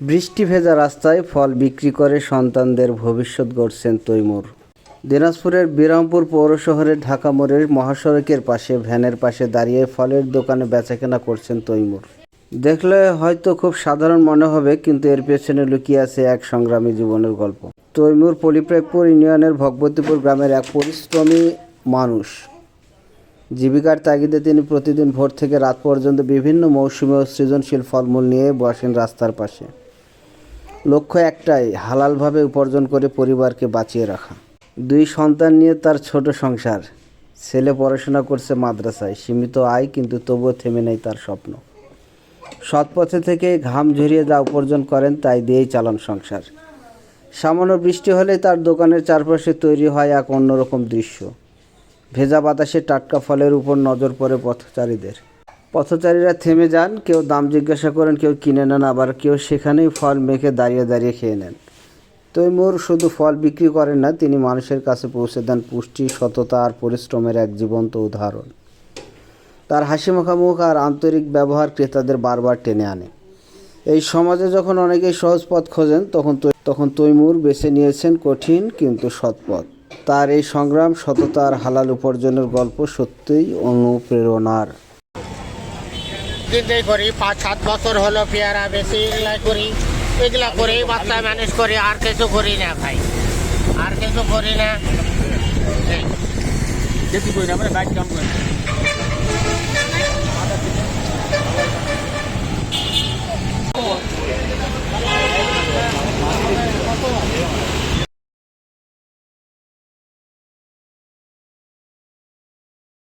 বৃষ্টি ভেজা রাস্তায় ফল বিক্রি করে সন্তানদের ভবিষ্যৎ গড়ছেন তৈমুর। দিনাজপুরের বিরামপুর পৌর শহরের ঢাকা মোড়ের মহাসড়কের পাশে ভ্যানের পাশে দাঁড়িয়ে ফলের দোকানে বেচাকেনা করছেন তৈমুর। দেখলে হয়তো খুব সাধারণ মনে হবে, কিন্তু এর পেছনে লুকিয়ে আছে এক সংগ্রামী জীবনের গল্প। তৈমুর পলিপ্রেকপুর ইউনিয়নের ভগবতীপুর গ্রামের এক পরিশ্রমী মানুষ। জীবিকার তাগিদে তিনি প্রতিদিন ভোর থেকে রাত পর্যন্ত বিভিন্ন মৌসুমে ও সৃজনশীল ফলমূল নিয়ে বসেন রাস্তার পাশে। লক্ষ্য একটাই, হালালভাবে উপার্জন করে পরিবারকে বাঁচিয়ে রাখা। 2 সন্তান নিয়ে তার ছোট সংসার। ছেলে পড়াশোনা করছে মাদ্রাসায়, সীমিত আয়, কিন্তু তবুও থেমে নেই তার স্বপ্ন। সৎ পথে থেকে ঘাম ঝরিয়ে যা উপার্জন করেন তাই দিয়েই চালান সংসার। সামান্য বৃষ্টি হলেই তার দোকানের চারপাশে তৈরি হয় এক অন্যরকম দৃশ্য। ভেজা বাতাসে টাটকা ফলের উপর নজর পড়ে পথচারীদের। পথচারীরা থেমে যান, কেউ দাম জিজ্ঞাসা করেন, কেউ কিনে নেন, আবার কেউ সেখানেই ফল মেখে দাঁড়িয়ে দাঁড়িয়ে খেয়ে নেন। তৈমুর শুধু ফল বিক্রি করেন না, তিনি মানুষের কাছে পৌঁছে দেন পুষ্টি, সততা আর পরিশ্রমের এক জীবন্ত উদাহরণ। তার হাসিমাখা মুখ আর আন্তরিক ব্যবহার ক্রেতাদের বারবার টেনে আনে। এই সমাজে যখন অনেকেই সহজ পথ খোঁজেন, তখন তৈমুর বেছে নিয়েছেন কঠিন কিন্তু সৎ পথ। তার এই সংগ্রাম, সততা আর হালাল উপার্জনের গল্প সত্যিই অনুপ্রেরণার। চিন্তাই করি 5-7 বছর হলো পেয়ারা বেশি এগুলা করি বাচ্চা ম্যানেজ করি, আর কিছু করি না ভাই, আর কিছু করি না। দেখি করি না, আমরা বাইক কাম করি।